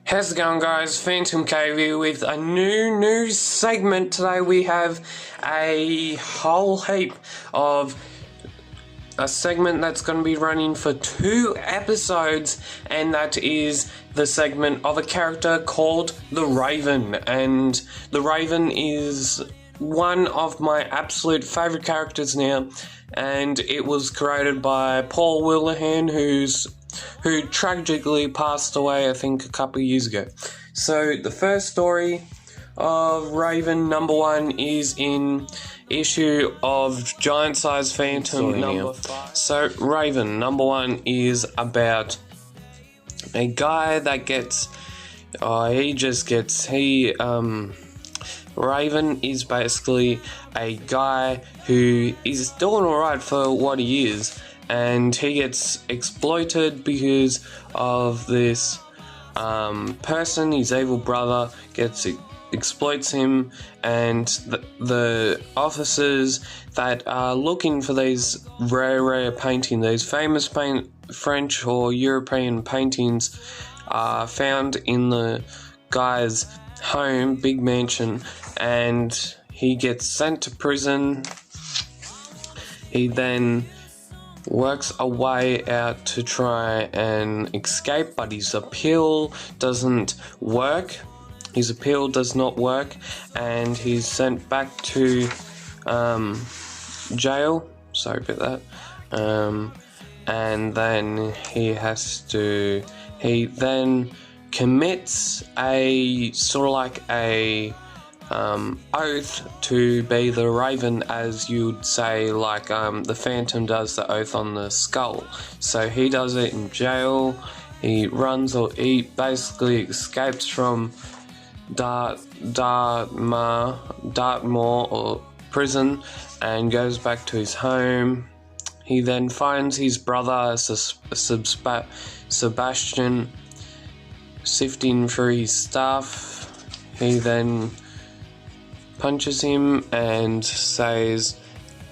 How's it going, guys? PhantomCave here with a new segment. Today we have a whole heap of a segment that's going to be running for 2 episodes, and that is the segment of a character called the Raven. And the Raven is one of my absolute favourite characters now, and it was created by Paul Wheelahans, who tragically passed away, I think, a couple of years ago. So the first story of Raven #1 is in issue of Giantsize Phantom number 5. So Raven #1 is about a guy that Raven is basically a guy who is doing alright for what he is, and he gets exploited because of this person. His evil brother exploits him, and the officers that are looking for these rare paintings, these famous French or European paintings, are found in the guy's home, big mansion, and he gets sent to prison. He then works a way out to try and escape, but his appeal doesn't work. His appeal does not work, and he's sent back to jail. Sorry about that. And then he then commits a sort of like a oath to be the Raven, as you'd say, like the Phantom does the oath on the skull. So he does it in jail. He basically escapes from Dartmoor or prison and goes back to his home. He then finds his brother Sebastian sifting through his stuff. He then punches him and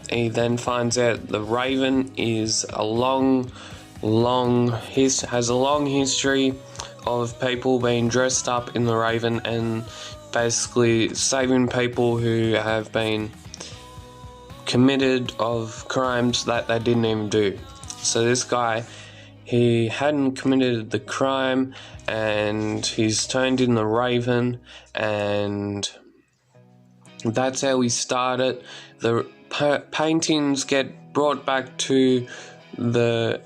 he then finds out the Raven is has a long history of people being dressed up in the Raven and basically saving people who have been committed of crimes that they didn't even do. So this guy, he hadn't committed the crime, and he's turned in the Raven, and that's how we started. The paintings get brought back to the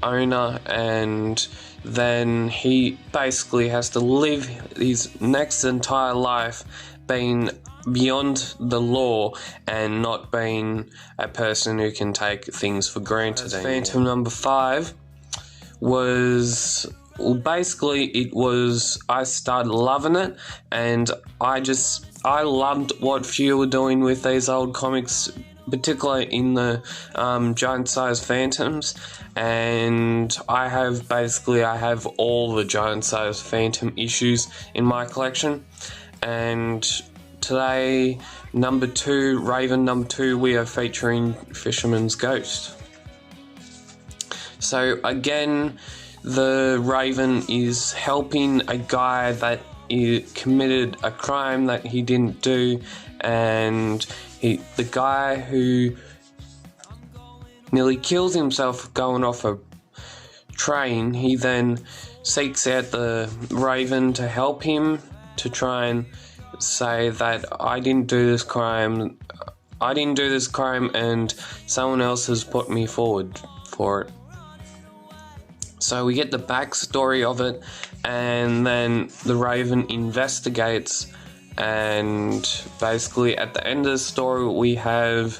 owner, and then he basically has to live his next entire life being beyond the law and not being a person who can take things for granted. Phantom #5 was... Well, basically, I started loving it, and I loved what Few were doing with these old comics, particularly in the Giant-Size Phantoms, and I have all the Giant-Size Phantom issues in my collection. And today, Raven #2, we are featuring Fisherman's Ghost. So again, the Raven is helping a guy that committed a crime that he didn't do, and the guy who nearly kills himself going off a train, he then seeks out the Raven to help him, to try and say that I didn't do this crime, and someone else has put me forward for it. So we get the backstory of it, and then the Raven investigates, and basically at the end of the story we have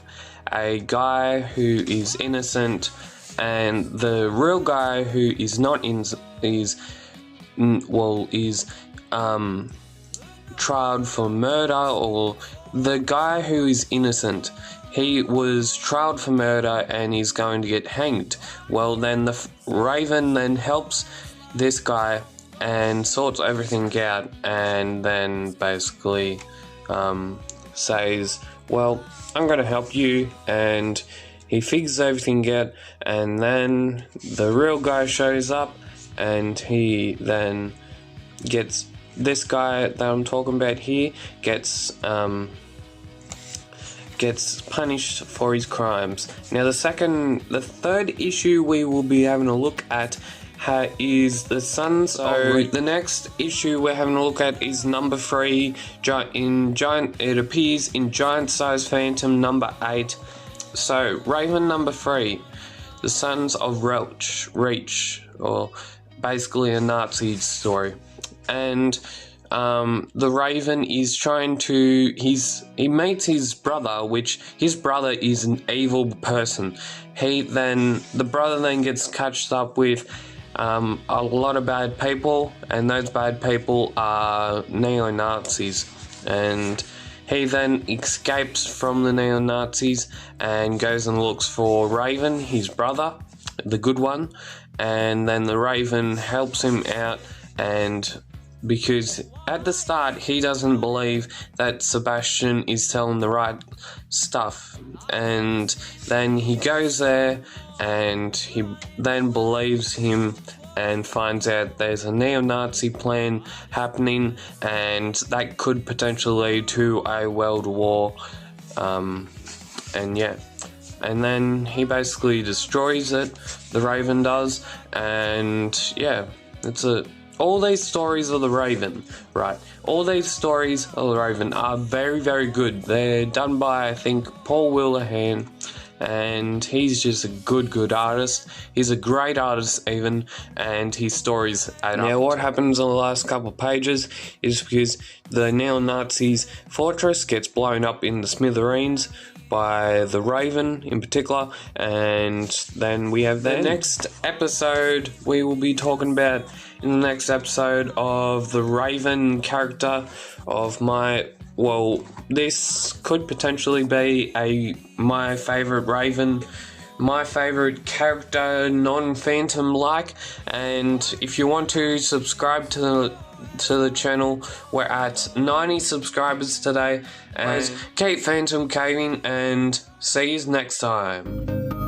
a guy who is innocent, and the real guy who is not is tried for murder, or the guy who is innocent, he was tried for murder and he's going to get hanged. Well, then the Raven then helps this guy and sorts everything out, and then basically says, well, I'm going to help you, and he figures everything out, and then the real guy shows up, and he then gets this guy that I'm talking about here gets punished for his crimes. Now the third issue we will be having a look at is the Sons of... The next issue we're having a look at is number 3. It appears in Giantsize Phantom number 8. So Raven number 3, the Sons of Reach, or basically a Nazi story, and the Raven is trying to... he meets his brother, which his brother is an evil person. The brother then gets catched up with a lot of bad people, and those bad people are neo-Nazis, and he then escapes from the neo-Nazis and goes and looks for Raven, his brother, the good one, and then the Raven helps him out, and because at the start he doesn't believe that Sebastian is telling the right stuff, and then he goes there and he then believes him and finds out there's a neo-Nazi plan happening, and that could potentially lead to a world war, and then he basically destroys it, the Raven does, and yeah, all these stories of the Raven, right? All these stories of the Raven are very, very good. They're done by, I think, Paul Wheelahans, and he's just a good artist. He's a great artist even, and his stories add up. Now what happens on the last couple of pages is because the neo-Nazis' fortress gets blown up in the smithereens by the Raven in particular, and then we have the next episode we will be talking about in the next episode of the Raven character of this could potentially be my favourite Raven, my favourite character, non-Phantom like, and if you want to subscribe to the channel, we're at 90 subscribers today, and keep Phantom caving, and see you next time.